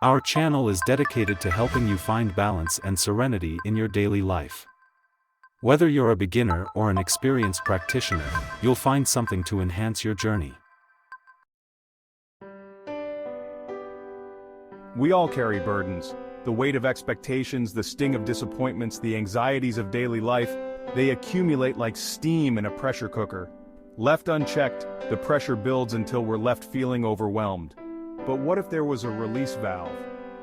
Our channel is dedicated to helping you find balance and serenity in your daily life. Whether you're a beginner or an experienced practitioner, you'll find something to enhance your journey. We all carry burdens. The weight of expectations, the sting of disappointments, the anxieties of daily life, they accumulate like steam in a pressure cooker. Left unchecked, the pressure builds until we're left feeling overwhelmed. But what if there was a release valve?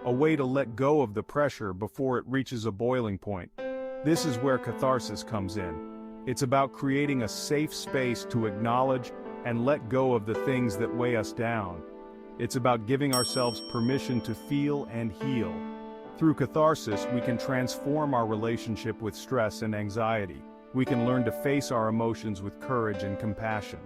A way to let go of the pressure before it reaches a boiling point? This is where catharsis comes in. It's about creating a safe space to acknowledge and let go of the things that weigh us down. It's about giving ourselves permission to feel and heal. Through catharsis, we can transform our relationship with stress and anxiety. We can learn to face our emotions with courage and compassion.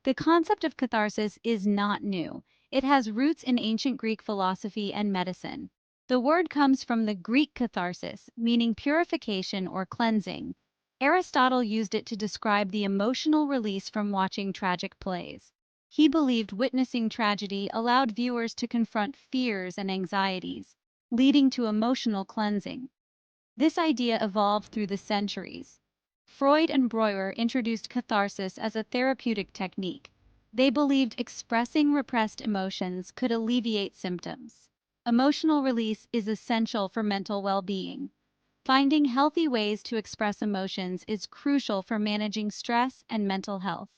The concept of catharsis is not new. It has roots in ancient Greek philosophy and medicine. The word comes from the Greek catharsis, meaning purification or cleansing. Aristotle used it to describe the emotional release from watching tragic plays. He believed witnessing tragedy allowed viewers to confront fears and anxieties, leading to emotional cleansing. This idea evolved through the centuries. Freud and Breuer introduced catharsis as a therapeutic technique. They believed expressing repressed emotions could alleviate symptoms. Emotional release is essential for mental well-being. Finding healthy ways to express emotions is crucial for managing stress and mental health.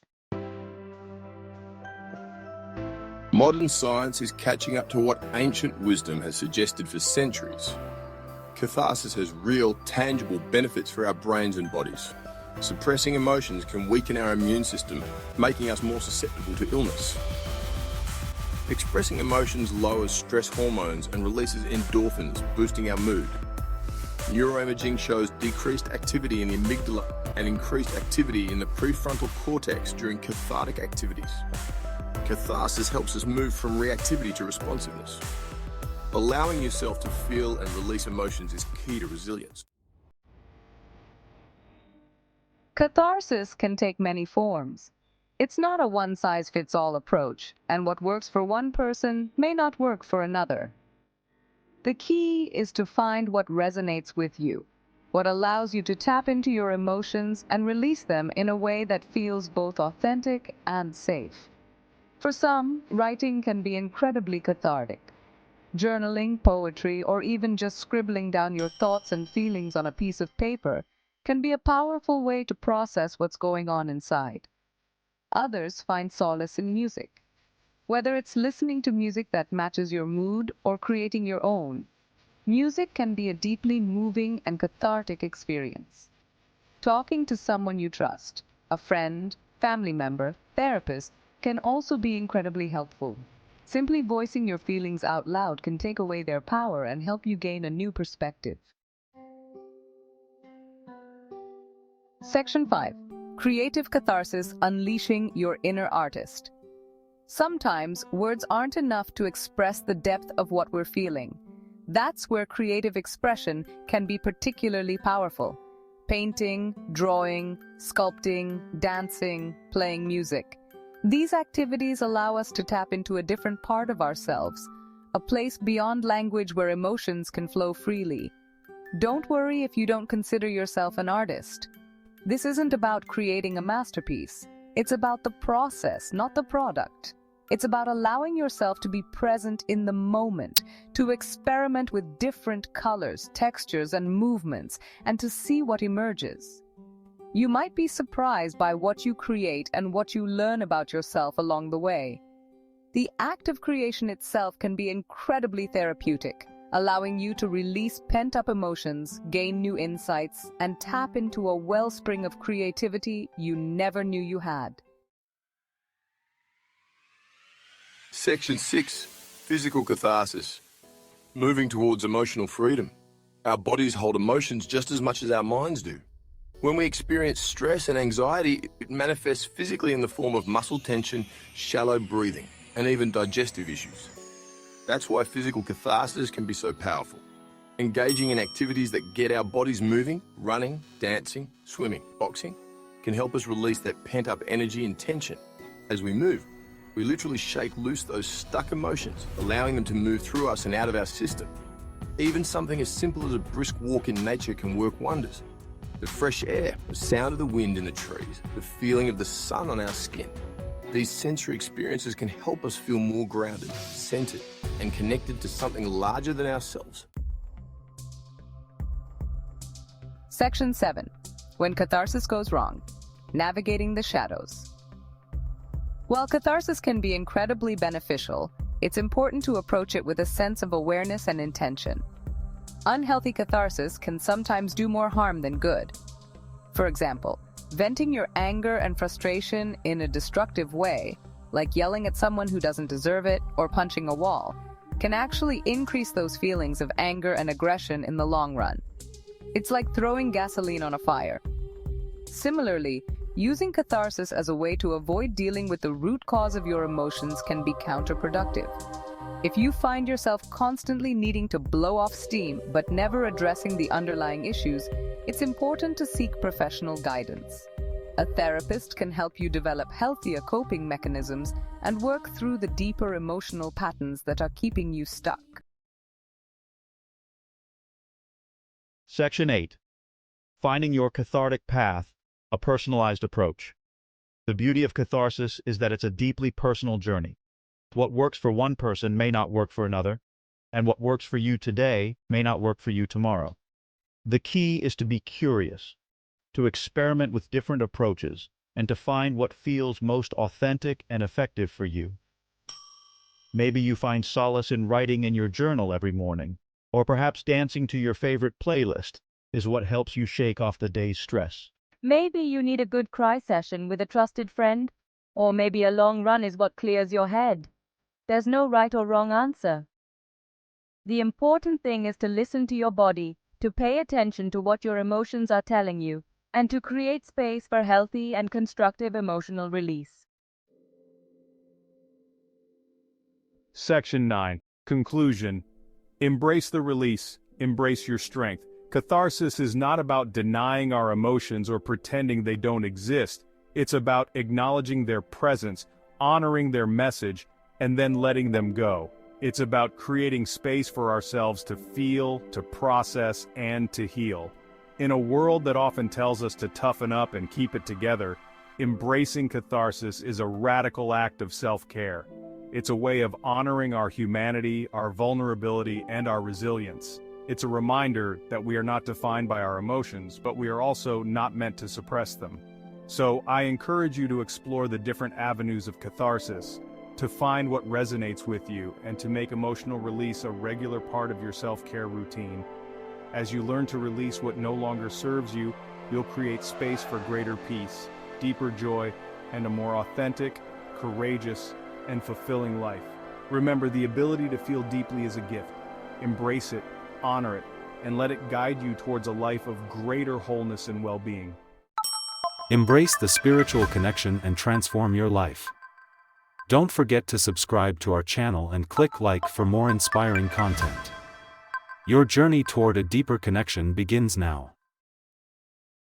Modern science is catching up to what ancient wisdom has suggested for centuries. Catharsis has real, tangible benefits for our brains and bodies. Suppressing emotions can weaken our immune system, making us more susceptible to illness. Expressing emotions lowers stress hormones and releases endorphins, boosting our mood. Neuroimaging shows decreased activity in the amygdala and increased activity in the prefrontal cortex during cathartic activities. Catharsis helps us move from reactivity to responsiveness. Allowing yourself to feel and release emotions is key to resilience. Catharsis can take many forms. It's not a one-size-fits-all approach, and what works for one person may not work for another. The key is to find what resonates with you, what allows you to tap into your emotions and release them in a way that feels both authentic and safe. For some, writing can be incredibly cathartic. Journaling, poetry, or even just scribbling down your thoughts and feelings on a piece of paper can be a powerful way to process what's going on inside. Others find solace in music. Whether it's listening to music that matches your mood or creating your own, music can be a deeply moving and cathartic experience. Talking to someone you trust, a friend, family member, therapist, can also be incredibly helpful. Simply voicing your feelings out loud can take away their power and help you gain a new perspective. Section 5. Creative Catharsis: Unleashing Your Inner Artist. Sometimes words aren't enough to express the depth of what we're feeling. That's where creative expression can be particularly powerful. Painting, drawing, sculpting, dancing, playing music. These activities allow us to tap into a different part of ourselves, a place beyond language where emotions can flow freely. Don't worry if you don't consider yourself an artist. This isn't about creating a masterpiece. It's about the process, not the product. It's about allowing yourself to be present in the moment, to experiment with different colors, textures, and movements, and to see what emerges. You might be surprised by what you create and what you learn about yourself along the way. The act of creation itself can be incredibly therapeutic, allowing you to release pent-up emotions, gain new insights, and tap into a wellspring of creativity you never knew you had. Section 6. Physical Catharsis. Moving towards emotional freedom. Our bodies hold emotions just as much as our minds do. When we experience stress and anxiety, it manifests physically in the form of muscle tension, shallow breathing, and even digestive issues. That's why physical catharsis can be so powerful. Engaging in activities that get our bodies moving, running, dancing, swimming, boxing, can help us release that pent-up energy and tension. As we move, We literally shake loose those stuck emotions, allowing them to move through us and out of our system. Even something as simple as a brisk walk in nature can work wonders. The fresh air, the sound of the wind in the trees, the feeling of the sun on our skin. These sensory experiences can help us feel more grounded, centered, and connected to something larger than ourselves. Section 7. When catharsis goes wrong. Navigating the shadows. While catharsis can be incredibly beneficial, it's important to approach it with a sense of awareness and intention. Unhealthy catharsis can sometimes do more harm than good. For example, venting your anger and frustration in a destructive way, like yelling at someone who doesn't deserve it or punching a wall, can actually increase those feelings of anger and aggression in the long run. It's like throwing gasoline on a fire. Similarly, using catharsis as a way to avoid dealing with the root cause of your emotions can be counterproductive. If you find yourself constantly needing to blow off steam but never addressing the underlying issues, it's important to seek professional guidance. A therapist can help you develop healthier coping mechanisms and work through the deeper emotional patterns that are keeping you stuck. Section 8. Finding your cathartic path, a personalized approach. The beauty of catharsis is that it's a deeply personal journey. What works for one person may not work for another, and what works for you today may not work for you tomorrow. The key is to be curious, to experiment with different approaches, and to find what feels most authentic and effective for you. Maybe you find solace in writing in your journal every morning, or perhaps dancing to your favorite playlist is what helps you shake off the day's stress. Maybe you need a good cry session with a trusted friend, or maybe a long run is what clears your head. There's no right or wrong answer. The important thing is to listen to your body, to pay attention to what your emotions are telling you, and to create space for healthy and constructive emotional release. Section 9. Conclusion. Embrace the release. Embrace your strength. Catharsis is not about denying our emotions or pretending they don't exist. It's about acknowledging their presence, honoring their message, and then letting them go. It's about creating space for ourselves to feel, to process, and to heal. In a world that often tells us to toughen up and keep it together, embracing catharsis is a radical act of self-care. It's a way of honoring our humanity, our vulnerability, and our resilience. It's a reminder that we are not defined by our emotions, but we are also not meant to suppress them. So I encourage you to explore the different avenues of catharsis, to find what resonates with you, and to make emotional release a regular part of your self-care routine. As you learn to release what no longer serves you, you'll create space for greater peace, deeper joy, and a more authentic, courageous, and fulfilling life. Remember, the ability to feel deeply is a gift. Embrace it, honor it, and let it guide you towards a life of greater wholeness and well-being. Embrace the spiritual connection and transform your life. Don't forget to subscribe to our channel and click like for more inspiring content. Your journey toward a deeper connection begins now.